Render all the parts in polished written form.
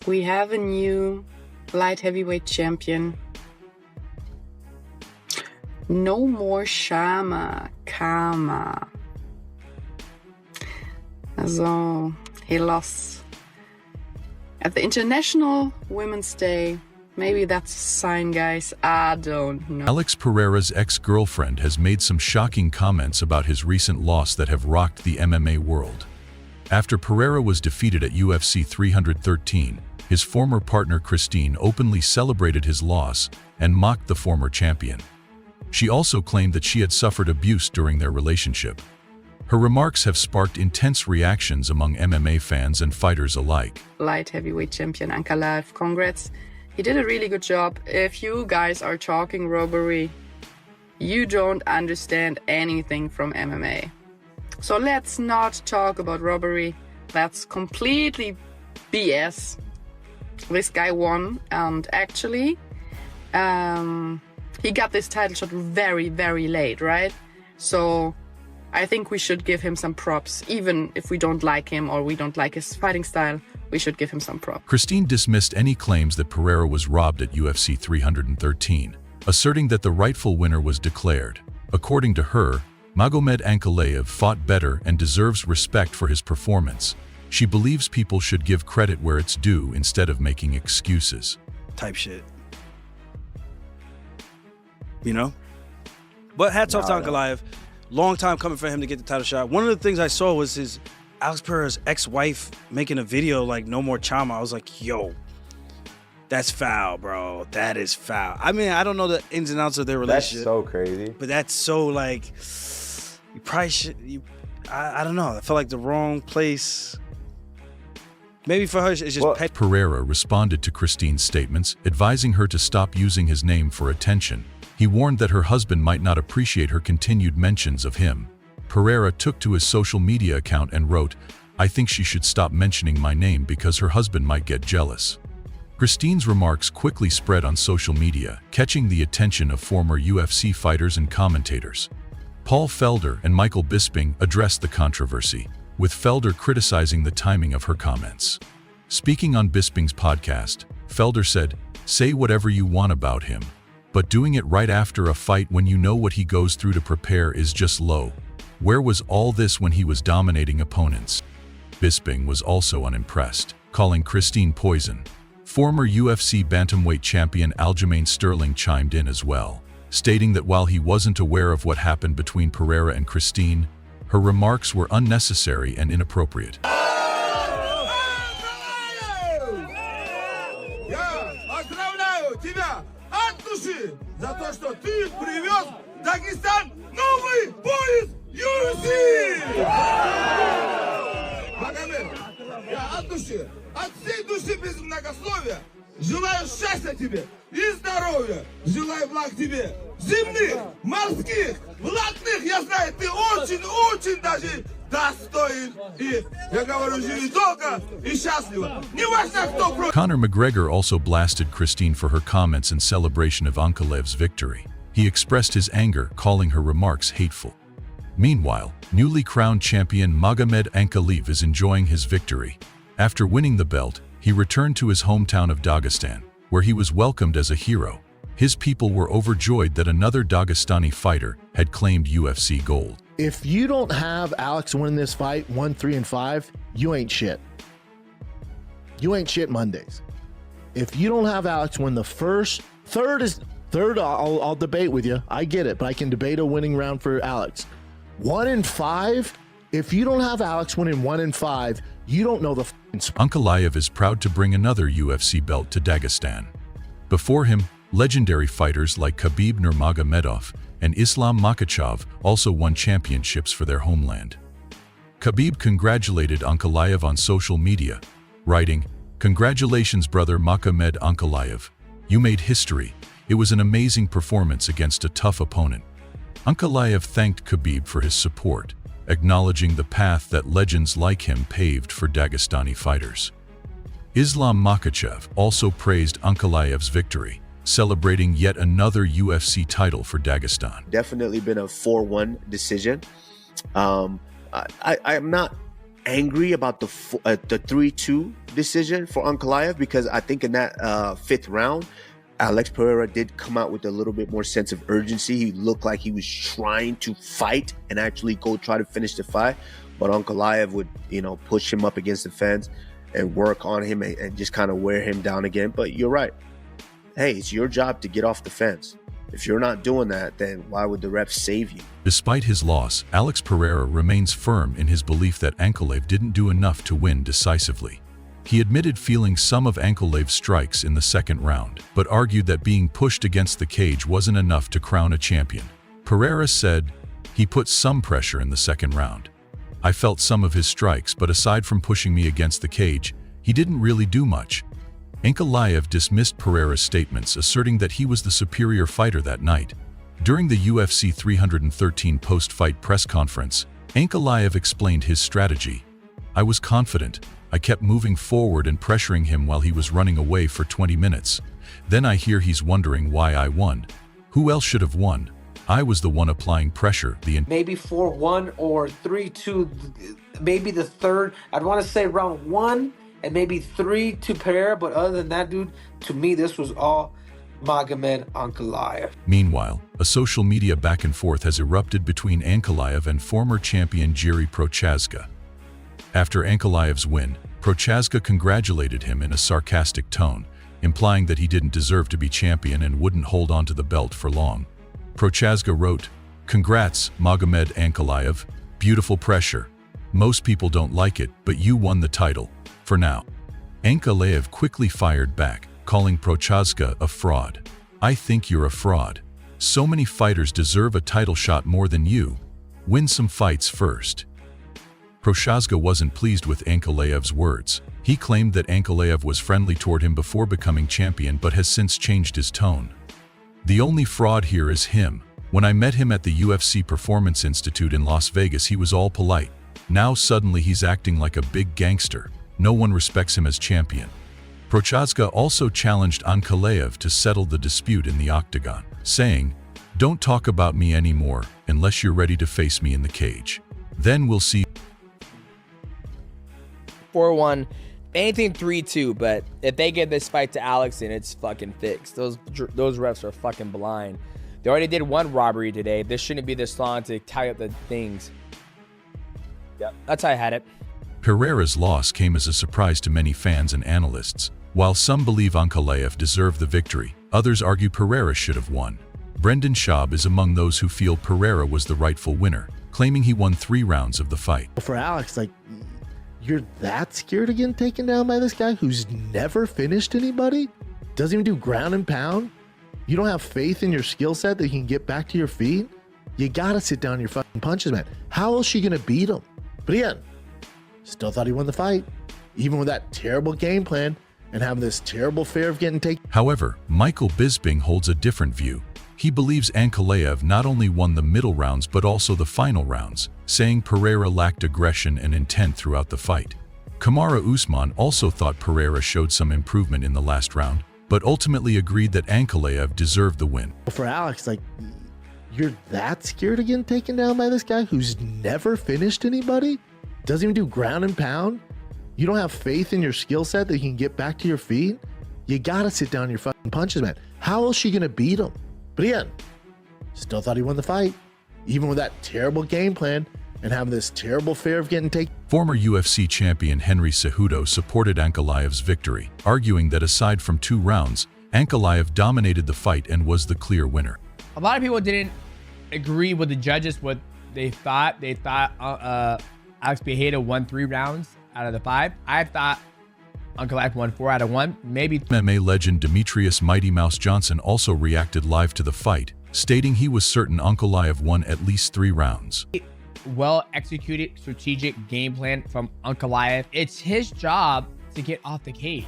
We have a new light heavyweight champion. No more Shama, Karma. Also, he lost at the International Women's Day. Maybe that's a sign, guys. I don't know. Alex Pereira's ex-girlfriend has made some shocking comments about his recent loss that have rocked the MMA world. After Pereira was defeated at UFC 313, his former partner Christine openly celebrated his loss and mocked the former champion. She also claimed that she had suffered abuse during their relationship. Her remarks have sparked intense reactions among MMA fans and fighters alike. Light heavyweight champion Ankalaev, congrats. He did a really good job. If you guys are talking robbery, you don't understand anything from MMA. So let's not talk about robbery. That's completely BS. This guy won, and actually, he got this title shot very, very late, right? So I think we should give him some props. Even if we don't like him or we don't like his fighting style, we should give him some props. Christine dismissed any claims that Pereira was robbed at UFC 313, asserting that the rightful winner was declared. According to her, Magomed Ankalaev fought better and deserves respect for his performance. She believes people should give credit where it's due instead of making excuses. Type shit. You know? But hats off to Ankalaev. Long time coming for him to get the title shot. One of the things I saw was his Alex Pereira's ex-wife making a video like no more Chama. I was like, yo, that's foul, bro. That is foul. I mean, I don't know the ins and outs of their relationship. That's so crazy. But that's so like, you probably should, I don't know. I felt like the wrong place. Maybe for her, it's just Pereira responded to Christine's statements, advising her to stop using his name for attention. He warned that her husband might not appreciate her continued mentions of him. Pereira took to his social media account and wrote, "I think she should stop mentioning my name because her husband might get jealous." Christine's remarks quickly spread on social media, catching the attention of former UFC fighters and commentators. Paul Felder and Michael Bisping addressed the controversy, with Felder criticizing the timing of her comments. Speaking on Bisping's podcast, Felder said, "Say whatever you want about him, but doing it right after a fight when you know what he goes through to prepare is just low. Where was all this when he was dominating opponents?" Bisping was also unimpressed, calling Christine poison. Former UFC bantamweight champion Aljamain Sterling chimed in as well, stating that while he wasn't aware of what happened between Pereira and Christine, her remarks were unnecessary and inappropriate. За то, что ты привез в Дагестан новый пояс UFC! Магомед, я от души, от всей души без многословия желаю счастья тебе и здоровья, желаю благ тебе, земных, морских, блатных, я знаю, ты очень даже достоин их. Я говорю, живи долго и счастливо. Не важно, кто против. Conor McGregor also blasted Christine for her comments in celebration of Ankalaev's victory. He expressed his anger, calling her remarks hateful. Meanwhile, newly crowned champion Magomed Ankalaev is enjoying his victory. After winning the belt, he returned to his hometown of Dagestan, where he was welcomed as a hero. His people were overjoyed that another Dagestani fighter had claimed UFC gold. If you don't have Alex win this fight 1, 3, and 5, you ain't shit. You ain't shit Mondays. If you don't have Alex win the third, I'll debate with you. I get it, but I can debate a winning round for Alex. 1 and 5, if you don't have Alex winning 1 and 5, you don't know the Ankalaev is proud to bring another UFC belt to Dagestan. Before him, legendary fighters like Khabib Nurmagomedov and Islam Makhachev also won championships for their homeland. Khabib congratulated Ankalaev on social media, writing, "Congratulations, brother Magomed Ankalaev. You made history. It was an amazing performance against a tough opponent." Ankalaev thanked Khabib for his support, acknowledging the path that legends like him paved for Dagestani fighters. Islam Makhachev also praised Ankalaev's victory, celebrating yet another UFC title for Dagestan. Definitely been a 4-1 decision. I'm not angry about the 3-2 decision for Ankalaev, because I think in that 5th round, Alex Pereira did come out with a little bit more sense of urgency. He looked like he was trying to fight and actually go try to finish the fight. But Ankalaev would, push him up against the fence and work on him and just kind of wear him down again. But you're right. Hey, it's your job to get off the fence. If you're not doing that, then why would the refs save you? Despite his loss, Alex Pereira remains firm in his belief that Ankalaev didn't do enough to win decisively. He admitted feeling some of Ankalaev's strikes in the 2nd round, but argued that being pushed against the cage wasn't enough to crown a champion. Pereira said, "He put some pressure in the 2nd round. I felt some of his strikes, but aside from pushing me against the cage, he didn't really do much." Ankalaev dismissed Pereira's statements, asserting that he was the superior fighter that night. During the UFC 313 post-fight press conference, Ankalaev explained his strategy. "I was confident. I kept moving forward and pressuring him while he was running away for 20 minutes. Then I hear he's wondering why I won. Who else should have won? I was the one applying pressure." Maybe 4-1 or 3-2, maybe the 3rd. I'd want to say round 1 and maybe 3 to Pereira. But other than that, dude, to me, this was all Magomed Ankalaev. Meanwhile, a social media back and forth has erupted between Ankalaev and former champion Jiří Procházka. After Ankalaev's win, Procházka congratulated him in a sarcastic tone, implying that he didn't deserve to be champion and wouldn't hold on to the belt for long. Procházka wrote, "Congrats, Magomed Ankalaev. Beautiful pressure. Most people don't like it, but you won the title. For now." Ankalaev quickly fired back, calling Procházka a fraud. "I think you're a fraud. So many fighters deserve a title shot more than you. Win some fights first." Procházka wasn't pleased with Ankalaev's words. He claimed that Ankalaev was friendly toward him before becoming champion but has since changed his tone. "The only fraud here is him. When I met him at the UFC Performance Institute in Las Vegas, he was all polite. Now suddenly he's acting like a big gangster. No one respects him as champion." Procházka also challenged Ankalaev to settle the dispute in the octagon, saying, "Don't talk about me anymore unless you're ready to face me in the cage. Then we'll see." 4-1, anything 3-2, but if they give this fight to Alex, then it's fucking fixed. Those refs are fucking blind. They already did one robbery today. This shouldn't be this long to tie up the things. Yep, that's how I had it. Pereira's loss came as a surprise to many fans and analysts. While some believe Ankalaev deserved the victory, others argue Pereira should have won. Brendan Schaub is among those who feel Pereira was the rightful winner, claiming he won 3 rounds of the fight. For Alex, you're that scared of getting taken down by this guy who's never finished anybody? Doesn't even do ground and pound? You don't have faith in your skill set that you can get back to your feet? You gotta sit down your fucking punches, man. How else are you gonna beat him? But again, still thought he won the fight, even with that terrible game plan and having this terrible fear of getting taken. However, Michael Bisping holds a different view. He believes Ankalaev not only won the middle rounds but also the final rounds, saying Pereira lacked aggression and intent throughout the fight. Kamaru Usman also thought Pereira showed some improvement in the last round, but ultimately agreed that Ankalaev deserved the win. For Alex, you're that scared of getting taken down by this guy who's never finished anybody? Doesn't even do ground and pound? You don't have faith in your skill set that you can get back to your feet? You gotta sit down your fucking punches, man. How else are you gonna beat him? But again, still thought he won the fight, even with that terrible game plan and having this terrible fear of getting taken. Former UFC champion Henry Cejudo supported Ankalaev's victory, arguing that aside from 2 rounds, Ankalaev dominated the fight and was the clear winner. A lot of people didn't agree with the judges what they thought. They thought Alex Pereira won 3 rounds out of the 5. I thought Ankalaev won 4 out of 1, maybe. MMA legend Demetrius Mighty Mouse Johnson also reacted live to the fight, stating he was certain Ankalaev won at least 3 rounds. Well-executed strategic game plan from Ankalaev. It's his job to get off the cage,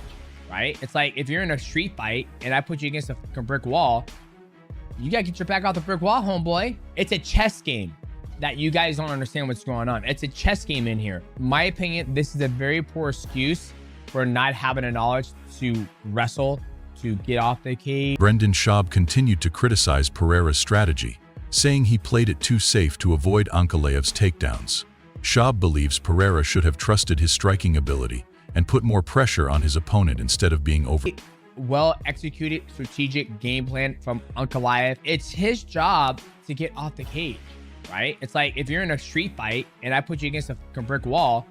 right? It's like if you're in a street fight and I put you against a fucking brick wall, you gotta get your back off the brick wall, homeboy. It's a chess game that you guys don't understand what's going on. It's a chess game in here. In my opinion, this is a very poor excuse for not having the knowledge to wrestle, to get off the cage. Brendan Schaub continued to criticize Pereira's strategy, saying he played it too safe to avoid Ankalaev's takedowns. Schaub believes Pereira should have trusted his striking ability and put more pressure on his opponent instead of being over. Well-executed strategic game plan from Ankalaev. It's his job to get off the cage, right? It's like if you're in a street fight and I put you against a fucking brick wall,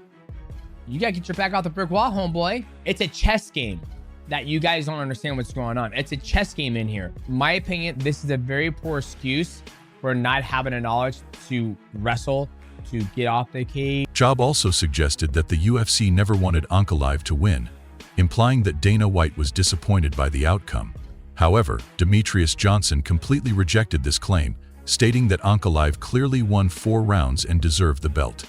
you gotta get your back off the brick wall, homeboy. It's a chess game that you guys don't understand what's going on. It's a chess game in here. In my opinion, this is a very poor excuse for not having the knowledge to wrestle, to get off the cage. Schaub also suggested that the UFC never wanted Ankalaev to win, implying that Dana White was disappointed by the outcome. However, Demetrius Johnson completely rejected this claim, stating that Ankalaev clearly won 4 rounds and deserved the belt.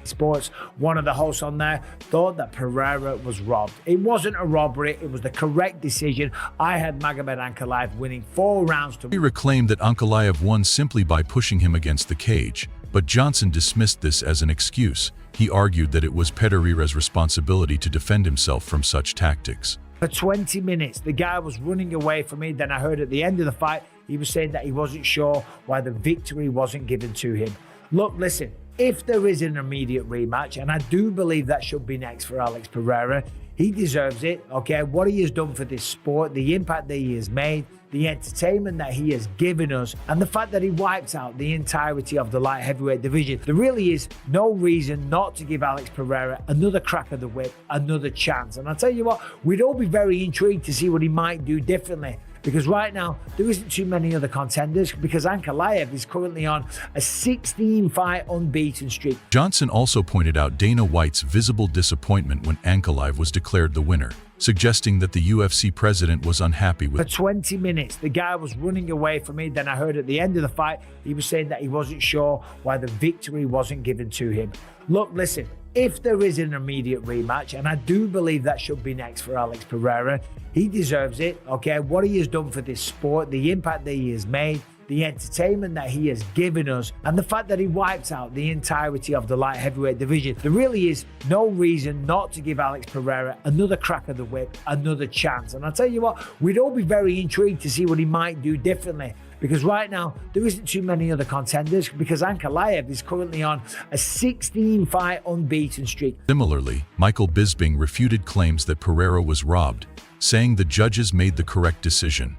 Sports, one of the hosts on there thought that Pereira was robbed. It wasn't a robbery, it was the correct decision. I had Magomed Ankalaev winning 4 rounds to... Pereira claimed that Ankalaev won simply by pushing him against the cage, but Johnson dismissed this as an excuse. He argued that it was Pereira's responsibility to defend himself from such tactics. For 20 minutes, the guy was running away from me. Then I heard at the end of the fight, he was saying that he wasn't sure why the victory wasn't given to him. Look, listen, if there is an immediate rematch, and I do believe that should be next for Alex Pereira, he deserves it, okay? What he has done for this sport, the impact that he has made, the entertainment that he has given us, and the fact that he wipes out the entirety of the light heavyweight division. There really is no reason not to give Alex Pereira another crack of the whip, another chance. And I'll tell you what, we'd all be very intrigued to see what he might do differently. Because right now, there isn't too many other contenders, because Ankalaev is currently on a 16-fight unbeaten streak. Johnson also pointed out Dana White's visible disappointment when Ankalaev was declared the winner, suggesting that the UFC president was unhappy with... For 20 minutes, the guy was running away from me. Then I heard at the end of the fight, he was saying that he wasn't sure why the victory wasn't given to him. Look, listen, if there is an immediate rematch, and I do believe that should be next for Alex Pereira, he deserves it, okay? What he has done for this sport, the impact that he has made, the entertainment that he has given us, and the fact that he wipes out the entirety of the light heavyweight division. There really is no reason not to give Alex Pereira another crack of the whip, another chance. And I'll tell you what, we'd all be very intrigued to see what he might do differently. Because right now, there isn't too many other contenders, because Ankalaev is currently on a 16-fight unbeaten streak. Similarly, Michael Bisping refuted claims that Pereira was robbed, saying the judges made the correct decision.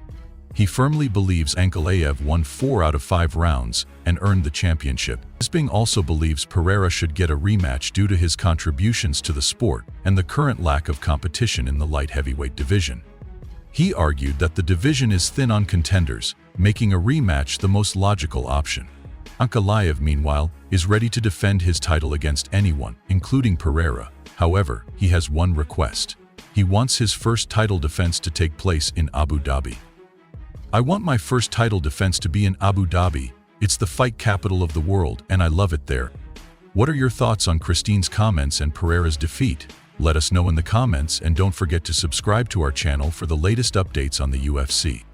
He firmly believes Ankalaev won 4 out of 5 rounds and earned the championship. Bisping also believes Pereira should get a rematch due to his contributions to the sport and the current lack of competition in the light heavyweight division. He argued that the division is thin on contenders, making a rematch the most logical option. Ankalaev, meanwhile, is ready to defend his title against anyone, including Pereira. However, he has one request. He wants his first title defense to take place in Abu Dhabi. I want my first title defense to be in Abu Dhabi. It's the fight capital of the world, and I love it there. What are your thoughts on Christine's comments and Pereira's defeat? Let us know in the comments, and don't forget to subscribe to our channel for the latest updates on the UFC.